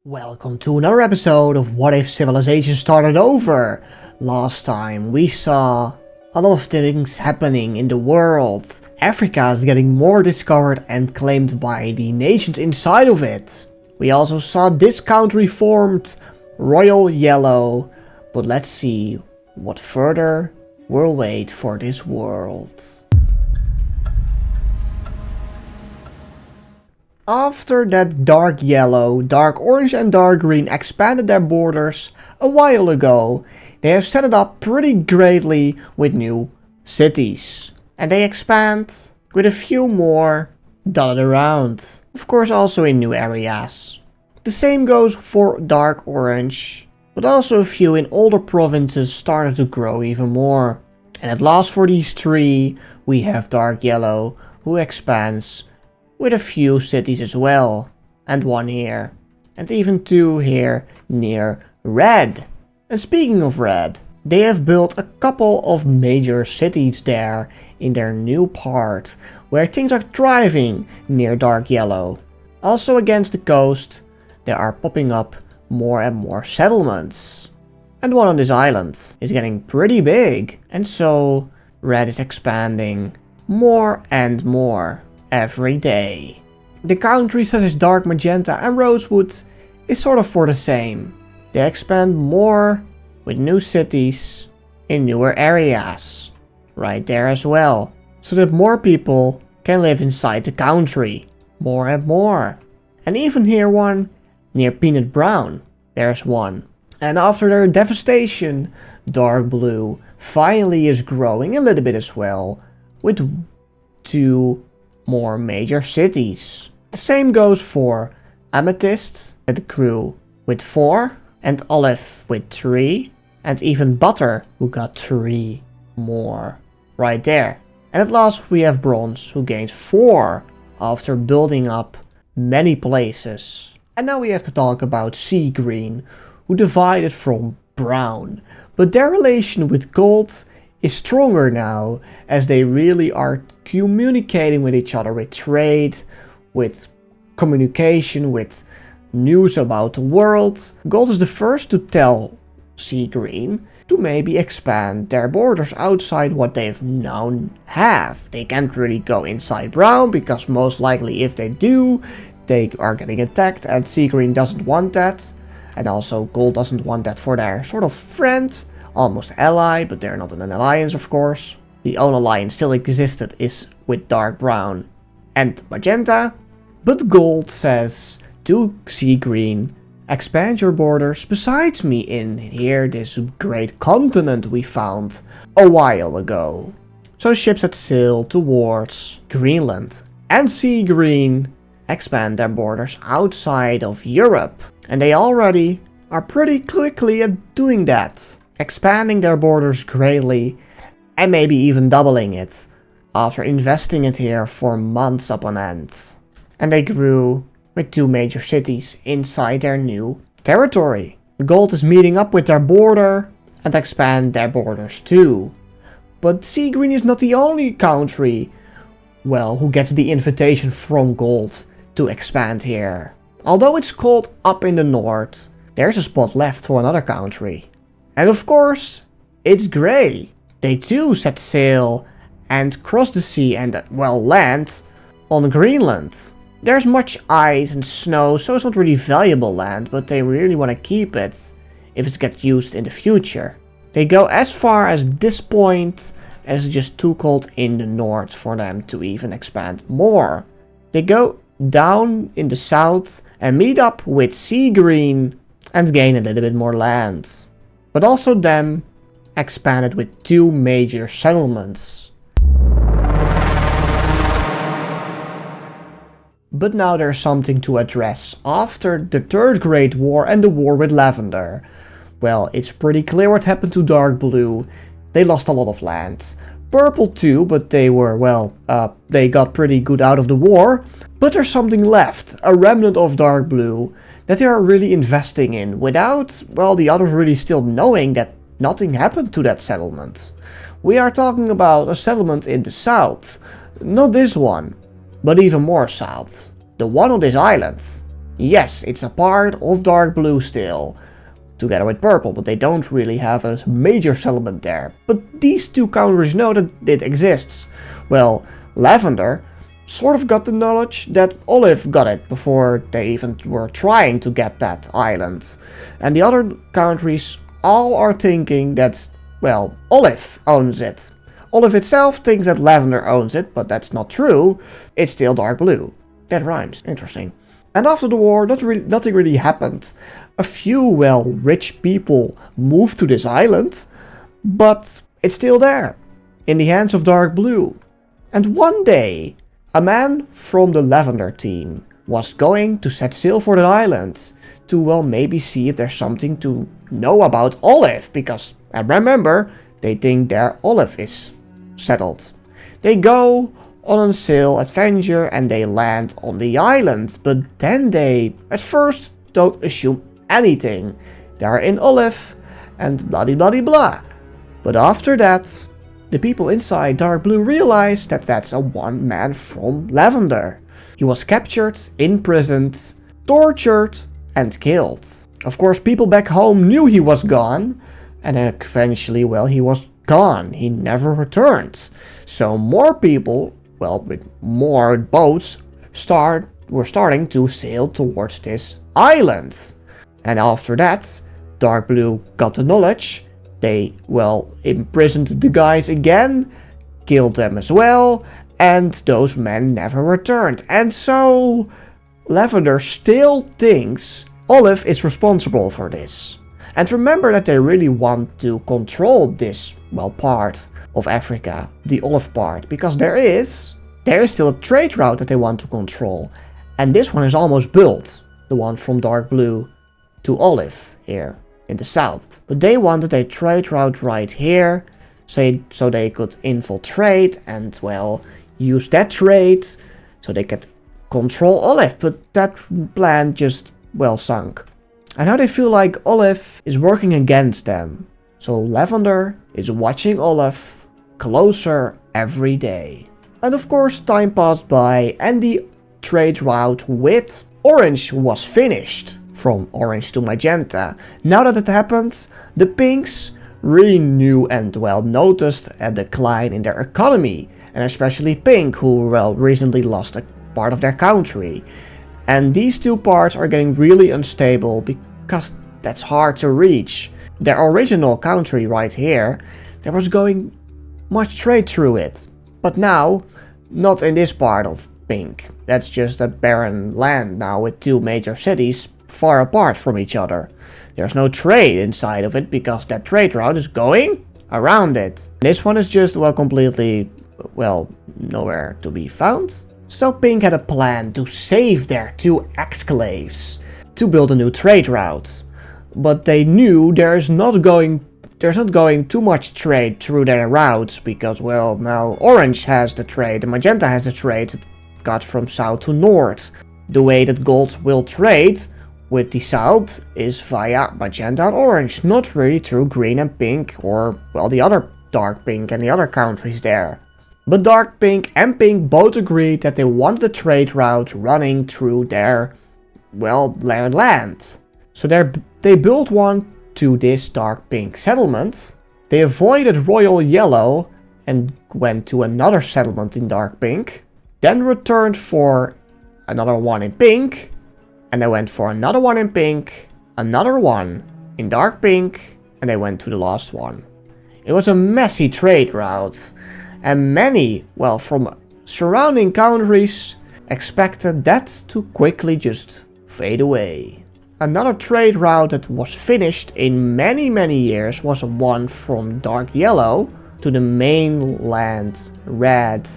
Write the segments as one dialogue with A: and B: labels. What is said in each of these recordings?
A: Welcome to another episode of What If Civilization Started Over. Last time we saw a lot of things happening in the world. Africa is getting more discovered and claimed by the nations inside of it. We also saw this country formed, Royal Yellow. But let's see what further will wait for this world. After that dark yellow, dark orange and dark green expanded their borders a while ago, they have set it up pretty greatly with new cities. And they expand with a few more dotted around. Of course also in new areas. The same goes for dark orange, but also a few in older provinces started to grow even more. And at last for these three, we have dark yellow, who expands with a few cities as well, and one here, and even two here near red. And speaking of red, they have built a couple of major cities there in their new part, where things are thriving near dark yellow. Also against the coast, there are popping up more and more settlements. And one on this island is getting pretty big, and so red is expanding more and more every day. The country such as dark magenta and rosewood is sort of for the same. They expand more with new cities in newer areas right there as well, so that more people can live inside the country more and more. And even here one near peanut brown, there's one. And after their devastation, dark blue finally is growing a little bit as well, with two more major cities. The same goes for amethyst that grew with 4, and olive with 3, and even butter who got 3 more right there. And at last we have bronze who gains 4 after building up many places. And now we have to talk about sea green, who divided from brown, but their relation with gold is stronger now, as they really are communicating with each other with trade, with communication, with news about the world. Gold is the first to tell sea green to maybe expand their borders outside what they've now have. They can't really go inside brown, because most likely if they do, they are getting attacked, and sea green doesn't want that. And also gold doesn't want that for their sort of friend, almost ally, but they're not in an alliance of course. The only alliance still existed is with dark brown and magenta. But gold says to sea green, expand your borders besides me in here, this great continent we found a while ago. So ships that sail towards Greenland and sea green expand their borders outside of Europe. And they already are pretty quickly at doing that, expanding their borders greatly and maybe even doubling it after investing it here for months upon end. And they grew with 2 major cities inside their new territory. Gold is meeting up with their border and expand their borders too. But sea green is not the only country, well, who gets the invitation from gold to expand here. Although it's called up in the north, there's a spot left for another country. And of course, it's gray. They too set sail and cross the sea and, well, land on Greenland. There's much ice and snow, so it's not really valuable land, but they really want to keep it if it gets used in the future. They go as far as this point, as it's just too cold in the north for them to even expand more. They go down in the south and meet up with sea green and gain a little bit more land. But also them expanded with 2 major settlements. But now there's something to address after the Third Great War and the war with Lavender. Well, it's pretty clear what happened to Dark Blue. They lost a lot of land. Purple too, but they were, well, they got pretty good out of the war. But there's something left, a remnant of Dark Blue, that they are really investing in without, well, the others really still knowing that nothing happened to that settlement. We are talking about a settlement in the south. Not this one, but even more south. The one on this island. Yes, it's a part of dark blue still, together with purple, but they don't really have a major settlement there. But these two countries know that it exists. Well, lavender sort of got the knowledge that olive got it before they even were trying to get that island. And the other countries all are thinking that, well, olive owns it. Olive itself thinks that lavender owns it, but that's not true. It's still dark blue. That rhymes. Interesting. And after the war, nothing really happened. A few, well, rich people moved to this island, but it's still there, in the hands of dark blue. And one day, a man from the lavender team was going to set sail for the island to, well, maybe see if there's something to know about olive, because, and remember, they think their olive is settled. They go on a sail adventure and they land on the island, but then they, at first, don't assume anything. They are in olive and blah blah blah. But after that, the people inside dark blue realize that that's a one man from lavender. He was captured, imprisoned, tortured and killed. Of course, people back home knew he was gone, and eventually, well, he was gone. He never returned. So more people, well, with more boats, were starting to sail towards this island. And after that, dark blue got the knowledge. They, well, imprisoned the guys again, killed them as well, and those men never returned. And so, lavender still thinks olive is responsible for this. And remember that they really want to control this, well, part of Africa, the olive part, because there is still a trade route that they want to control. And this one is almost built, the one from dark blue to olive here in the south. But they wanted a trade route right here, so they could infiltrate and, well, use that trade so they could control olive. But that plan just, well, sunk. And now they feel like olive is working against them. So lavender is watching olive closer every day. And of course, time passed by and the trade route with orange was finished. From orange to magenta. Now that it happened, the pinks really knew and, well, noticed a decline in their economy. And especially pink, who, well, recently lost a part of their country. And these two parts are getting really unstable because that's hard to reach. Their original country right here, there was going much trade through it. But now, not in this part of pink. That's just a barren land now with two major cities far apart from each other. There's no trade inside of it because that trade route is going around it. This one is just, well, completely, well, nowhere to be found. So pink had a plan to save their two exclaves to build a new trade route. But they knew there's not going too much trade through their routes because, well, now orange has the trade and magenta has the trade it got from south to north. The way that gold will trade with the south is via magenta and orange, not really through green and pink or, well, the other dark pink and the other countries there. But dark pink and pink both agreed that they wanted the trade route running through their, well, their land. So they built one to this dark pink settlement. They avoided royal yellow and went to another settlement in dark pink. Then returned for another one in pink. And they went for another one in pink, another one in dark pink, and they went to the last one. It was a messy trade route, and many, well, from surrounding countries expected that to quickly just fade away. Another trade route that was finished in many years was one from dark yellow to the mainland red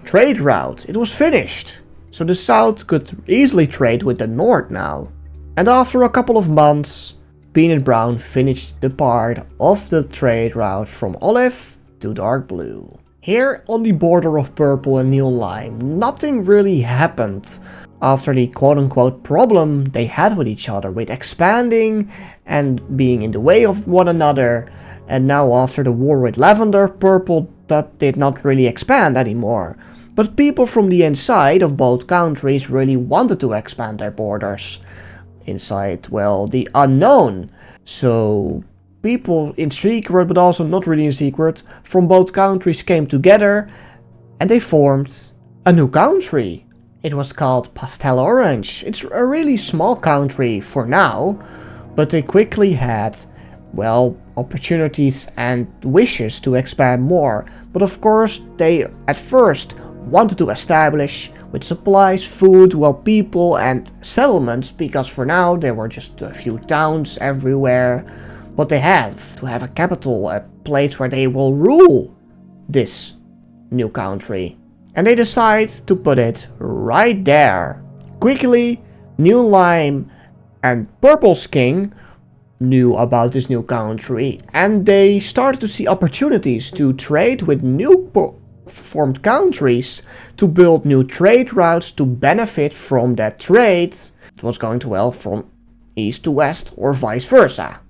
A: trade route. It was finished. So the south could easily trade with the north now. And after a couple of months, Peanut Brown finished the part of the trade route from olive to dark blue. Here on the border of purple and neon lime, nothing really happened after the quote-unquote problem they had with each other, with expanding and being in the way of one another. And now after the war with lavender, purple that did not really expand anymore. But people from the inside of both countries really wanted to expand their borders. Inside, well, the unknown. So people in secret, but also not really in secret, from both countries came together and they formed a new country. It was called Pastel Orange. It's a really small country for now, but they quickly had, well, opportunities and wishes to expand more. But of course, they at first wanted to establish with supplies, food, well, people and settlements, because for now there were just a few towns everywhere. But they have to have a capital, a place where they will rule this new country. And they decide to put it right there. Quickly, New Lime and Purple's king knew about this new country, and they started to see opportunities to trade with new formed countries, to build new trade routes to benefit from that trade. It was going to, well, from east to west or vice versa.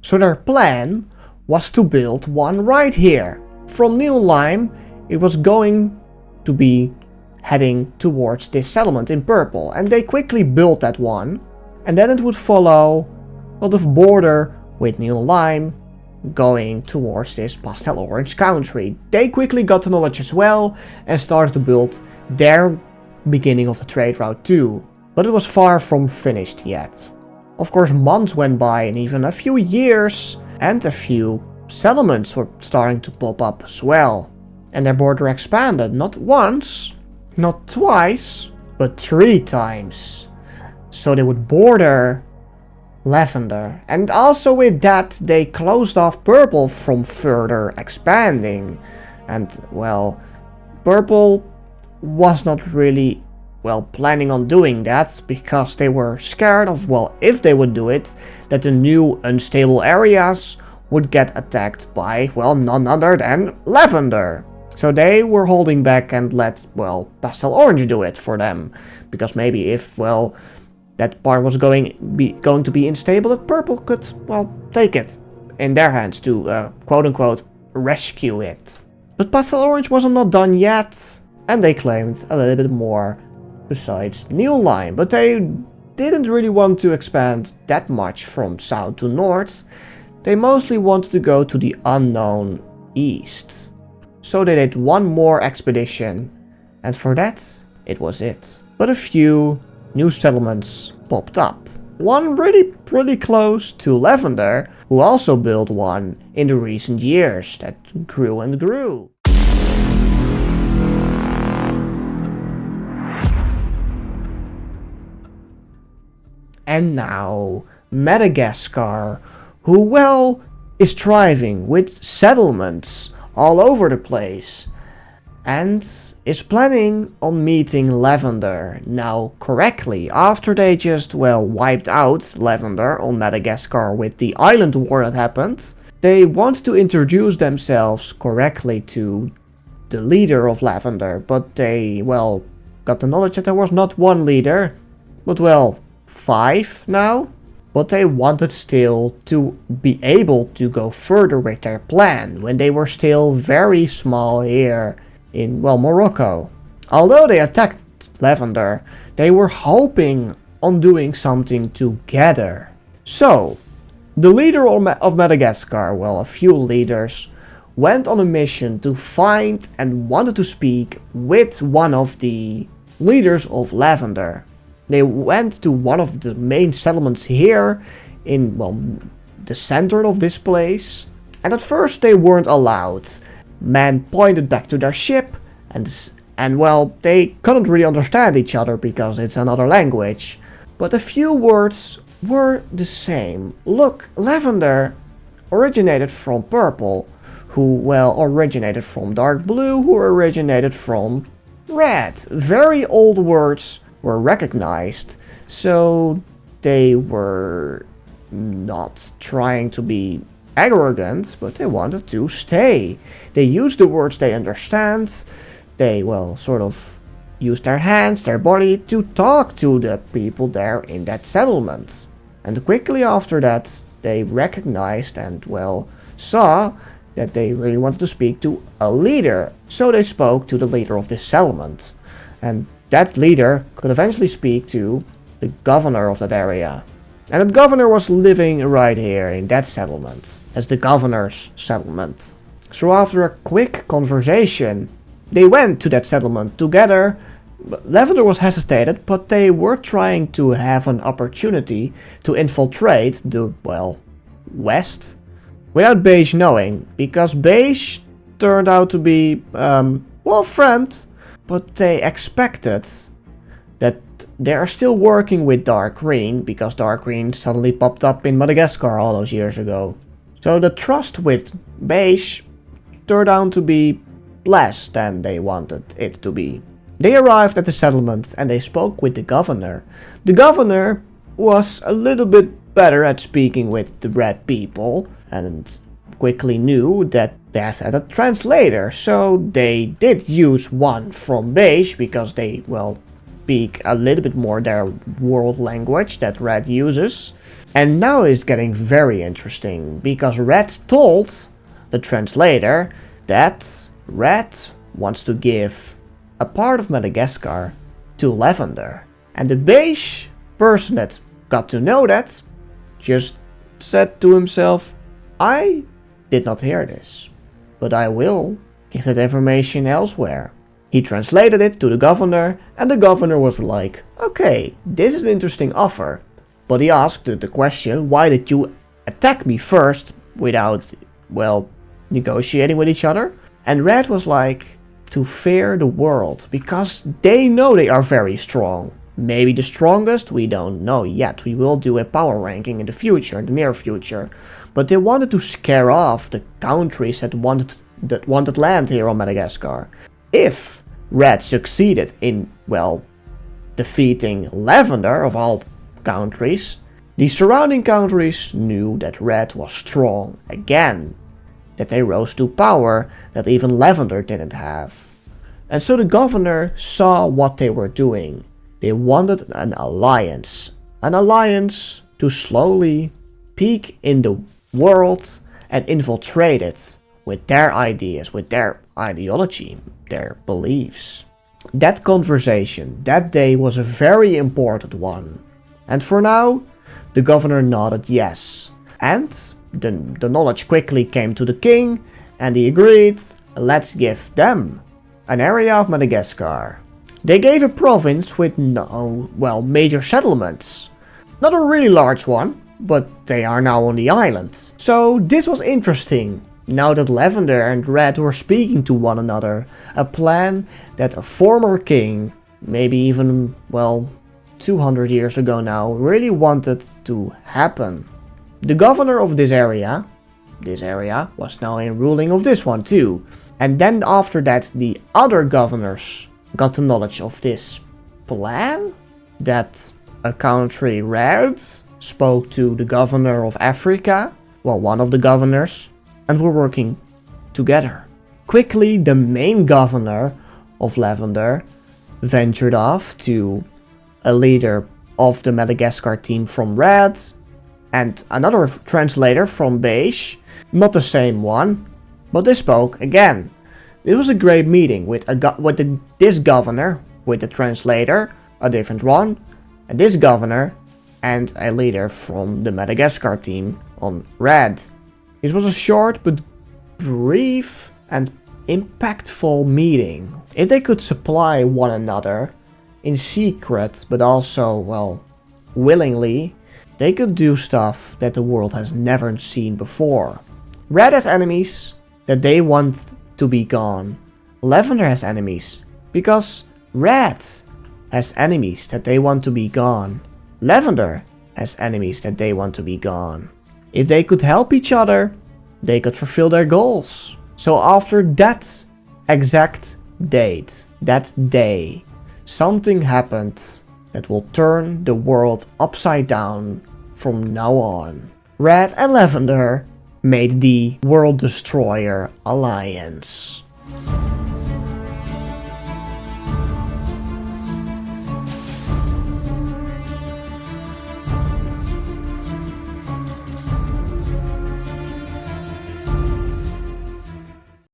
A: So their plan was to build one right here. From New Lime, it was going to be heading towards this settlement in purple, and they quickly built that one, and then it would follow on the border with New Lime going towards this Pastel Orange country. They quickly got the knowledge as well and started to build their beginning of the trade route too, but it was far from finished yet. Of course, months went by and even a few years, and a few settlements were starting to pop up as well. And their border expanded not once, not twice, but 3 times. So they would border Lavender, and also with that they closed off Purple from further expanding. And well, Purple was not really, well, planning on doing that, because they were scared of, well, if they would do it, that the new unstable areas would get attacked by, well, none other than Lavender. So they were holding back and let, well, Pastel Orange do it for them, because maybe if, well, that part was going to be unstable, that Purple could, well, take it in their hands to, quote-unquote, rescue it. But Pastel Orange wasn't not done yet, and they claimed a little bit more besides New Lime, but they didn't really want to expand that much from south to north. They mostly wanted to go to the unknown east. So they did one more expedition, and for that, it was it. But a few new settlements popped up. One really pretty close to Lavender, who also built one in the recent years that grew and grew. And now, Madagascar, who, well, is thriving with settlements all over the place, and is planning on meeting Lavender now correctly, after they just, well, wiped out Lavender on Madagascar with the island war that happened. They want to introduce themselves correctly to the leader of Lavender, but they, well, got the knowledge that there was not one leader, but, well, 5 now. But they wanted still to be able to go further with their plan when they were still very small here in, well, Morocco. Although they attacked Lavender, they were hoping on doing something together. So, the leader of Madagascar, well, a few leaders, went on a mission to find and wanted to speak with one of the leaders of Lavender. They went to one of the main settlements here in, well, the center of this place. And at first they weren't allowed. Men pointed back to their ship and well, they couldn't really understand each other because it's another language. But a few words were the same. Look, Lavender originated from Purple, who, well, originated from Dark Blue, who originated from Red. Very old words were recognized, so they were not trying to be arrogant, but they wanted to stay. They used the words they understand. They, well, sort of used their hands, their body to talk to the people there in that settlement. And quickly after that, they recognized and, well, saw that they really wanted to speak to a leader. So they spoke to the leader of this settlement. And that leader could eventually speak to the governor of that area. And the governor was living right here in that settlement, as the governor's settlement. So after a quick conversation, they went to that settlement together. Lavender was hesitated, but they were trying to have an opportunity to infiltrate the, well, west without Beige knowing, because Beige turned out to be, well, a friend, but they expected that they are still working with Dark Green, because Dark Green suddenly popped up in Madagascar all those years ago. So the trust with Beige turned out to be less than they wanted it to be. They arrived at the settlement and they spoke with the governor. The governor was a little bit better at speaking with the red people and quickly knew that they had a translator, so they did use one from Beige because they, well, speak a little bit more their world language that Red uses. And now it's getting very interesting, because Red told the translator that Red wants to give a part of Madagascar to Lavender. And the Beige person that got to know that just said to himself, I did not hear this, but I will give that information elsewhere. He translated it to the governor, and the governor was like, okay, this is an interesting offer. But he asked the question, why did you attack me first without, well, negotiating with each other? And Red was like, to fear the world, because they know they are very strong. Maybe the strongest, we don't know yet. We will do a power ranking in the future, in the near future. But they wanted to scare off the countries that wanted land here on Madagascar. If Red succeeded in, well, defeating Lavender of all countries, the surrounding countries knew that Red was strong again, that they rose to power that even Lavender didn't have. And so the governor saw what they were doing. They wanted an alliance to slowly peek in the world and infiltrate it with their ideas, with their ideology, their beliefs. That conversation, that day, was a very important one. And for now, the governor nodded yes. And the knowledge quickly came to the king, and he agreed, let's give them an area of Madagascar. They gave a province with no, well, major settlements. Not a really large one, but they are now on the island. So this was interesting. Now that Lavender and Red were speaking to one another, a plan that a former king, maybe even, well, 200 years ago now, really wanted to happen. The governor of this area was now in ruling of this one too. And then after that, the other governors got the knowledge of this plan, that a country Red spoke to the governor of Africa, well, one of the governors, and were working together. Quickly, the main governor of Lavender ventured off to a leader of the Madagascar team from Red, and another translator from Beige, not the same one, but they spoke again. It was a great meeting with this governor, with the translator, a different one, and this governor, and a leader from the Madagascar team on Red. It was a short but brief and impactful meeting. If they could supply one another in secret, but also, well, willingly, they could do stuff that the world has never seen before. Red has enemies that they want to be gone. Lavender has enemies because Red has enemies that they want to be gone. Lavender has enemies that they want to be gone. If they could help each other, they could fulfill their goals. So after that exact date, that day, something happened that will turn the world upside down from now on. Red and Lavender made the World Destroyer Alliance.